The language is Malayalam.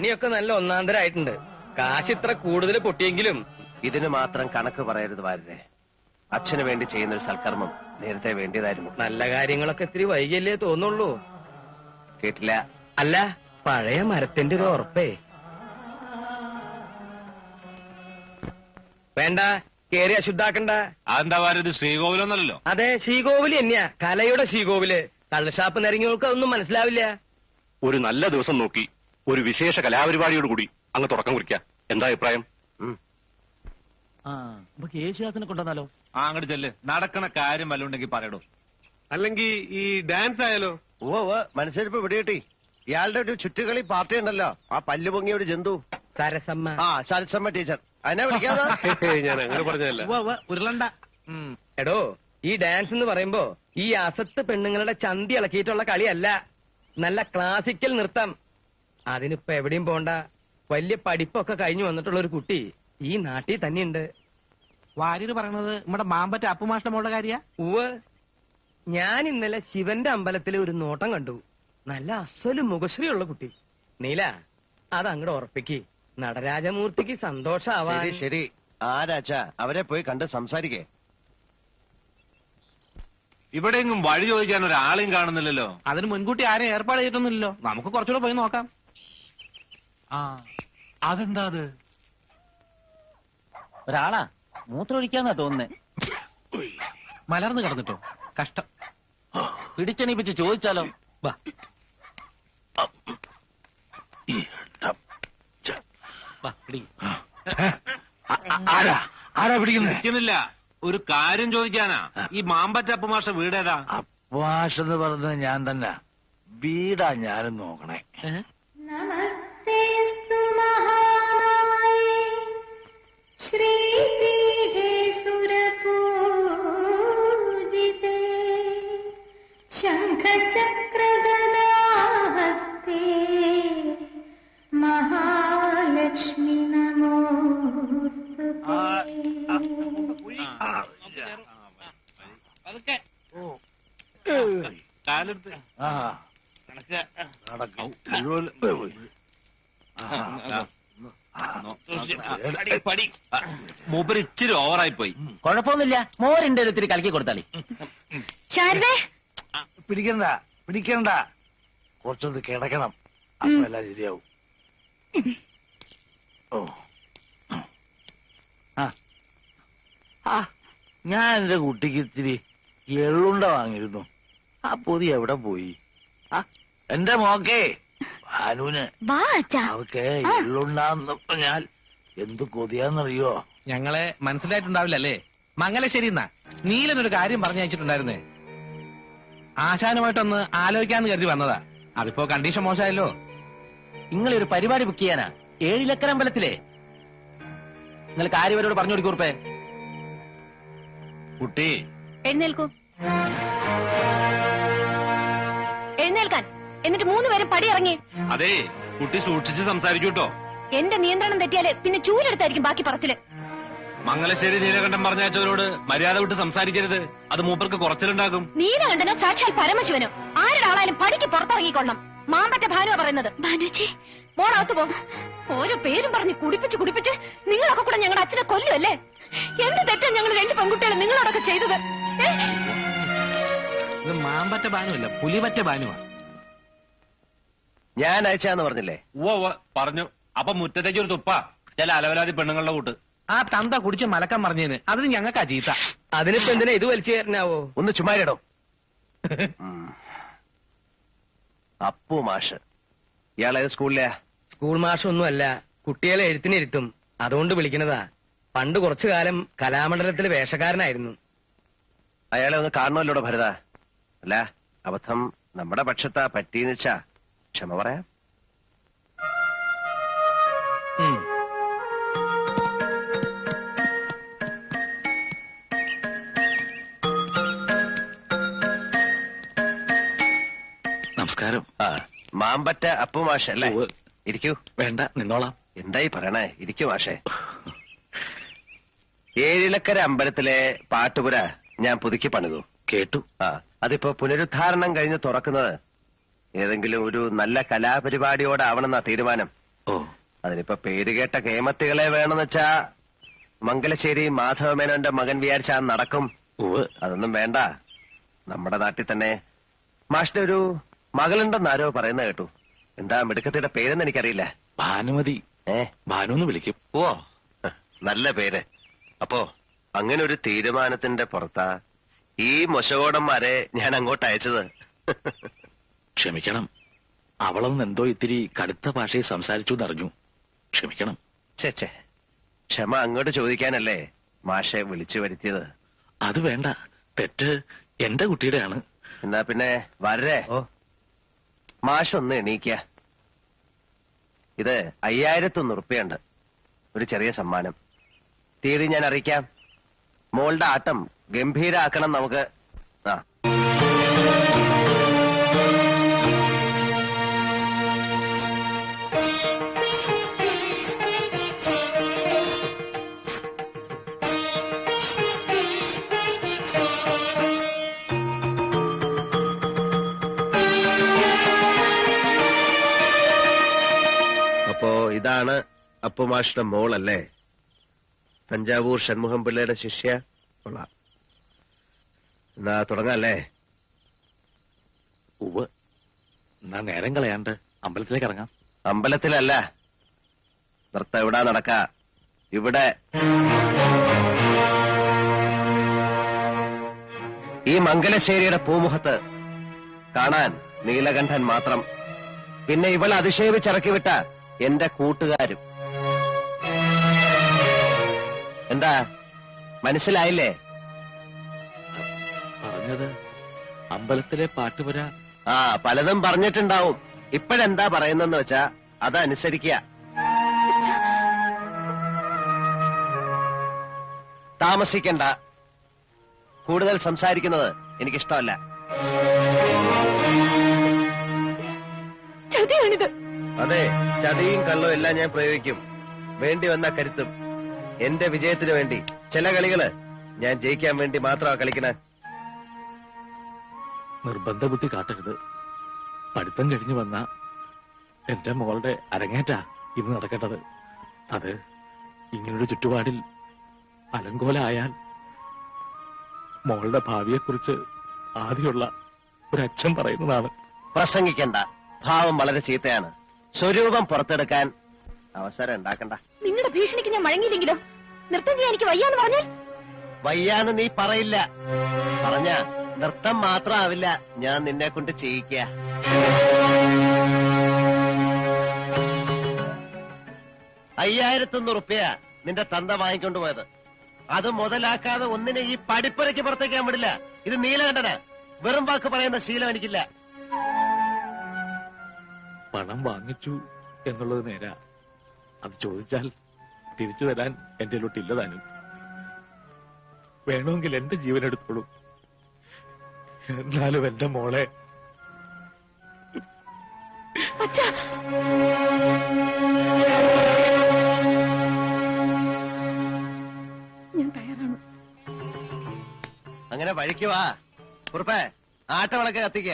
പണിയൊക്കെ നല്ല ഒന്നാന്തരായിട്ടുണ്ട്. കാശ് ഇത്ര കൂടുതൽ പൊട്ടിയെങ്കിലും ഇതിന് മാത്രം കണക്ക് പറയരുത് വാര്യരെ. അച്ഛന് വേണ്ടി ചെയ്യുന്ന ഒരു സൽക്കർമ്മം നേരത്തെ വേണ്ടിയതായിരുന്നു. നല്ല കാര്യങ്ങളൊക്കെ ഇത്തിരി വൈകിയല്ലേ തോന്നുള്ളൂ. കേട്ടില്ല. അല്ല, പഴയ മരത്തിന്റെ ഒരു ഉറപ്പേ. വേണ്ട, കേറി അശുദ്ധാക്കണ്ട. അതെന്താ വാര്യത്, ശ്രീകോവിലൊന്നല്ലോ? അതെ, ശ്രീകോവില് തന്നെയാ, കലയുടെ ശ്രീകോവില്. കള്ളുഷാപ്പ് നിറങ്ങിയവർക്ക് അതൊന്നും മനസ്സിലാവില്ല. ഒരു നല്ല ദിവസം നോക്കി ഒരു വിശേഷ കലാപരിപാടിയോട് കൂടി അങ്ങ് തുടക്കം കുറിക്കാം. എന്താ അഭിപ്രായം? യേശുദാസിനെ കൊണ്ടുവന്നാലോ? അങ്ങോട്ട് ചെല്ല്. നടക്കണ കാര്യം വല്ലുണ്ടെങ്കിൽ പറയടോ. അല്ലെങ്കിൽ ഈ ഡാൻസ് ആയാലോ? മനസ്സിലിപ്പോ ഇവിടെ കിട്ടി. ഇയാളുടെ ഒരു ചുറ്റുകളി പാർട്ടി ഉണ്ടല്ലോ, ആ പല്ല് പൊങ്ങിയ ഒരു ജന്തു. സരസമ്മ. സരസമ്മ ടീച്ചർ. അതിനെ വിളിക്കാതെ ഞാൻ അങ്ങനെ പറഞ്ഞതല്ല. ഉരുളണ്ട. എടോ, ഈ ഡാൻസ് എന്ന് പറയുമ്പോ ഈ അസത്ത് പെണ്ണുങ്ങളുടെ ചന്തി ഇളക്കിയിട്ടുള്ള കളിയല്ല, നല്ല ക്ലാസിക്കൽ നൃത്തം. അതിനിപ്പോ എവിടെയും പോണ്ട. വലിയ പഠിപ്പൊക്കെ കഴിഞ്ഞു വന്നിട്ടുള്ള ഒരു കുട്ടി ഈ നാട്ടിൽ തന്നെയുണ്ട്. വാര്യര് പറയണത് നമ്മുടെ മാമ്പറ്റ അപ്പുമാഷ്ട മോളുടെ കാര്യ? ഉവ്, ഞാൻ ഇന്നലെ ശിവന്റെ അമ്പലത്തിലെ ഒരു നോട്ടം കണ്ടു. നല്ല അസല് മുഖശ്രീയുള്ള കുട്ടി. നീല, അത് അങ്ങോട്ട് ഉറപ്പിക്ക്. നടരാജമൂർത്തിക്ക് സന്തോഷാവാൻ. ശരി. ആരാച്ചാ അവരെ പോയി കണ്ട് സംസാരിക്കേ. ഇവിടെയെങ്കിലും വഴി ചോദിക്കാൻ ഒരാളെയും കാണുന്നില്ലല്ലോ. അതിന് മുൻകൂട്ടി ആരെയും ഏർപ്പാട് ചെയ്തിട്ടൊന്നുമില്ലല്ലോ. നമുക്ക് കുറച്ചുകൂടെ പോയി നോക്കാം. അതെന്താ അത്? ഒരാളാ മൂത്രമൊഴിക്കാന്നാ തോന്നുന്നേ. മലർന്നു കിടന്നിട്ടോ? കഷ്ടം. പിടിച്ചെണീപ്പിച്ച് ചോദിച്ചാലോ? വാ. ആരാ പിടിക്കുന്നില്ല. ഒരു കാര്യം ചോദിക്കാനാ. ഈ മാമ്പറ്റ അപ്പമാഷ വീടേതാ? അപ്പമാഷ എന്ന് പറഞ്ഞത് ഞാൻ തന്നെ. വീടാ ഞാനും നോക്കണേ. നമസ്തേസ്തു മഹാമായേ ശ്രീപീഠേ സുരപൂജിതേ ശംഖചക്രഗദാഹസ്തേ മഹാലക്ഷ്മി നമോസ്തുതേ. കാലെടുത്ത് മൂപ്പര് ഇച്ചിരി ഓവറായി പോയി. കുഴപ്പമൊന്നുമില്ല, മോരിന്റെ ഒത്തിരി കലക്കി കൊടുത്താളി. പിടിക്കണ്ട പിടിക്കണ്ട, കുറച്ചൊന്ന് കിടക്കണം, അപ്പൊ എല്ലാം ശരിയാവും. ഓ, ഞാൻ എന്റെ കുട്ടിക്ക് ഇത്തിരി എള്ളുണ്ട വാങ്ങിയിരുന്നു. ആ പൊതി എവിടെ പോയി? എന്റെ മോക്കേ ഭാനുവിന് അവക്ക് എള്ളുണ്ടാന്ന് പറഞ്ഞാൽ എന്ത് കൊതിയാന്നറിയോ? ഞങ്ങളെ മനസ്സിലായിട്ടുണ്ടാവില്ലല്ലേ? മംഗലശ്ശേരി എന്നാ നീലനൊരു കാര്യം പറഞ്ഞയച്ചിട്ടുണ്ടായിരുന്നേ. ആശാനുമായിട്ടൊന്ന് ആലോചിക്കാന്ന് കരുതി വന്നതാ. അതിപ്പോ കണ്ടീഷൻ മോശമായല്ലോ. നിങ്ങളൊരു പരിപാടി ബുക്ക് ചെയ്യാനാ, 7 ലക്കര അമ്പലത്തിലെ. നിങ്ങൾ കാര്യവരോട് പറഞ്ഞു കൊടുക്കൂർപ്പേ. കുട്ടി എഴുന്നേൽക്കൂ. എഴുന്നേൽക്കാൻ. എന്നിട്ട് 3 പേരും പടിയിറങ്ങി. അതെ, കുട്ടി സൂക്ഷിച്ച് സംസാരിക്കൂ കേട്ടോ. എന്റെ നിയന്ത്രണം തെറ്റിയാല് പിന്നെ ചൂലെടുത്തായിരിക്കും ബാക്കി പറച്ചില്. മംഗലശ്ശേരി നീലകണ്ഠൻ പറഞ്ഞയച്ചവരോട് മര്യാദ വിട്ട് സംസാരിക്കരുത്. അത് മൂപ്പർക്ക് കുറച്ചിലുണ്ടാകും. നീലകണ്ഠനോ സാക്ഷാൽ പരമശിവനോ ആരുടെ ആളായാലും പടിക്ക് പുറത്തിറങ്ങിക്കൊള്ളണം. മാമ്പറ്റ ഭാനുവാ പറയുന്നത്. ഭാനുച്ചി, മോളകത്ത് പോ. ഓരോ പേരും പറഞ്ഞ് കുടിപ്പിച്ച് നിങ്ങളൊക്കെ കൂടെ ഞങ്ങളുടെ അച്ഛനെ കൊല്ലുമല്ലേ? എന്ത് തെറ്റാ ഞങ്ങൾ 2 പെൺകുട്ടികളും നിങ്ങളോടൊക്കെ ചെയ്തത്? ഇത് മാമ്പറ്റ ബാനുവല്ല, പുലിപറ്റ ബാനുവാ. ഞാൻ അയച്ചാന്ന് പറഞ്ഞില്ലേ? പറഞ്ഞു. അപ്പൊ മുറ്റത്തേക്ക് ഒരു തുപ്പ. ചില അലവലാതി പെണ്ണുങ്ങളുടെ കൂട്ട്. ആ തന്ത കുടിച്ച് മലക്കം പറഞ്ഞതിന് അതിന് ഞങ്ങൾക്കാ ചീത്ത. അതിനിപ്പോ എന്തിനാ ഇത് വലിച്ചു കയറിനാവോ? ഒന്ന് ചുമ്മാരിടോ. അപ്പു മാഷ് ഇയാളേത് സ്കൂളിലെയാ? സ്കൂൾ മാഷൊന്നും അല്ല, കുട്ടികളെ എഴുത്തിനിരുത്തും, അതുകൊണ്ട് വിളിക്കുന്നതാ. പണ്ട് കുറച്ചു കാലം കലാമണ്ഡലത്തിലെ വേഷക്കാരനായിരുന്നു. അയാളെ ഒന്ന് കാണണമല്ലോടോ ഭരത. അല്ല, അബദ്ധം നമ്മുടെ പക്ഷത്താ പറ്റീന്ന് വെച്ചാ ക്ഷമ പറയാം. നമസ്കാരം. മാമ്പറ്റ അപ്പു മാഷ അല്ലേ? ഇരിക്കൂ. വേണ്ട, നിന്നോളാം. എന്തായി പറയണേ? ഇരിക്കൂ മാഷേ. 7 ലക്കര അമ്പലത്തിലെ പാട്ടുപുര ഞാൻ പുതുക്കി പണിതു. കേട്ടു. അതിപ്പോ പുനരുദ്ധാരണം കഴിഞ്ഞ് തുറക്കുന്നത് ഏതെങ്കിലും ഒരു നല്ല കലാപരിപാടിയോടാവണമെന്നാ തീരുമാനം. ഓ, ഓ അതിനിപ്പോ പേര് കേട്ട കേമത്തികളെ വേണമെന്ന് വെച്ചാ മംഗലശ്ശേരി മാധവമേനോന്റെ മകൻ വിചാരിച്ചാ നടക്കും. ഉവ് അതൊന്നും വേണ്ട. നമ്മുടെ നാട്ടിൽ തന്നെ മാഷിന്റെ ഒരു മകളുണ്ടെന്നാരോ പറയുന്ന കേട്ടു. എന്താ മിടുക്കത്തിയുടെ പേരെന്ന് എനിക്കറിയില്ല. ഭാനുമതി. ഭാനു എന്ന് വിളിക്കും. ഓ നല്ല പേര്. അപ്പോ അങ്ങനെ ഒരു തീരുമാനത്തിന്റെ പുറത്താ ഈ മൊശകോടന്മാരെ ഞാൻ അങ്ങോട്ട് അയച്ചത്. ക്ഷമിക്കണം, അവളൊന്ന് എന്തോ ഇത്തിരി കടുത്ത ഭാഷയിൽ സംസാരിച്ചു എന്നറിഞ്ഞു. ക്ഷമിക്കണം. ചേച്ചേ, ക്ഷമ അങ്ങോട്ട് ചോദിക്കാനല്ലേ മാഷെ വിളിച്ചു വരുത്തിയത്. അത് വേണ്ട, തെറ്റ് എന്റെ കുട്ടിയുടെയാണ്. എന്നാ പിന്നെ വരേ. മാഷൊന്ന് എണീക്ക. ഇത് 5001 ഉറുപ്പിയുണ്ട്, ഒരു ചെറിയ സമ്മാനം. തീയതി ഞാൻ അറിയിക്കാം. മോളുടെ ആട്ടം ഗംഭീരാക്കണം നമുക്ക്. ആ അപ്പോ ഇതാണ് അപ്പുമാഷിന്റെ മോളല്ലേ? തഞ്ചാവൂർ ഷൺമുഖം പിള്ളയുടെ ശിഷ്യ. കൊള്ളാം. എന്നാ തുടങ്ങല്ലേ? ഉവ്, എന്നാ നേരം കളയാണ്ട് അമ്പലത്തിലേക്ക് ഇറങ്ങാം. അമ്പലത്തിലല്ല, നൃത്തം ഇവിടെ നടക്ക. ഇവിടെ ഈ മംഗലശ്ശേരിയുടെ പൂമുഖത്ത് കാണാൻ നീലകണ്ഠൻ മാത്രം. പിന്നെ ഇവൾ അതിശയിച്ചിറക്കി വിട്ട എന്റെ കൂട്ടുകാരും. എന്താ മനസ്സിലായില്ലേ? പറഞ്ഞത് അമ്പലത്തിലെ പാട്ടുപുര. ആ പലതും പറഞ്ഞിട്ടുണ്ടാവും. ഇപ്പോഴെന്താ പറയുന്നെന്ന് വെച്ചാ അതനുസരിക്കുക. താമസിക്കണ്ട. കൂടുതൽ സംസാരിക്കുന്നത് എനിക്കിഷ്ടമല്ല. ചതിയാണിത്. അതെ, ചതിയും കള്ളവും എല്ലാം ഞാൻ പ്രയോഗിക്കും. വേണ്ടി വന്ന കരുത്തും. എന്റെ വിജയത്തിന് വേണ്ടി. ചില കളികള് ഞാൻ ജയിക്കാൻ വേണ്ടി മാത്രമാ കളിക്കണേ. നിർബന്ധ ബുദ്ധി കാട്ടരുത്. പഠിത്തം കഴിഞ്ഞു വന്ന എന്റെ മോളുടെ അരങ്ങേറ്റാ ഇന്ന് നടക്കേണ്ടത്. അത് ഇങ്ങനൊരു ചുറ്റുപാടിൽ അലങ്കോലായാൽ മോളുടെ ഭാവിയെക്കുറിച്ച് ആദ്യമുള്ള ഒരച്ഛൻ പറയുന്നതാണ്. പ്രസംഗിക്കണ്ട. ഭാവം വളരെ ചീത്തയാണ്. സ്വരൂപം പുറത്തെടുക്കാൻ അവസരം ഉണ്ടാക്കണ്ട. നിങ്ങളുടെ ഭീഷണിക്ക് ഞാൻ വഴങ്ങിയില്ലെങ്കിലോ? നൃത്തം ചെയ്യാൻ എനിക്ക് വയ്യാന്ന് പറഞ്ഞാൽ? വയ്യാന്ന് നീ പറയില്ല. പറഞ്ഞ നൃത്തം മാത്രമാവില്ല, ഞാൻ നിന്നെ കൊണ്ട് ചെയ്യിക്ക. 5001 ഉറുപ്പിക നിന്റെ തന്ത വാങ്ങിക്കൊണ്ടുപോയത്. അത് മുതലാക്കാതെ ഒന്നിനെ ഈ പടിപ്പുരയ്ക്ക് പുറത്തേക്കാൻ വിടില്ല. ഇത് നീലകണ്ഠനാ. വെറും വാക്ക് പറയുന്ന ശീലം എനിക്കില്ല. പണം വാങ്ങിച്ചു എന്നുള്ളത് നേരാ. അത് ചോദിച്ചാൽ തിരിച്ചു തരാൻ എന്റെ ഇല്ല താനും. വേണമെങ്കിൽ എന്റെ ജീവൻ എടുത്തോളൂ. എന്നാലും എന്റെ മോളെ ഞാൻ തയ്യാറാണ്. അങ്ങനെ വഴിക്ക് വാ. കുറുപ്പേ, ആട്ടവിളക്ക് കത്തിക്ക.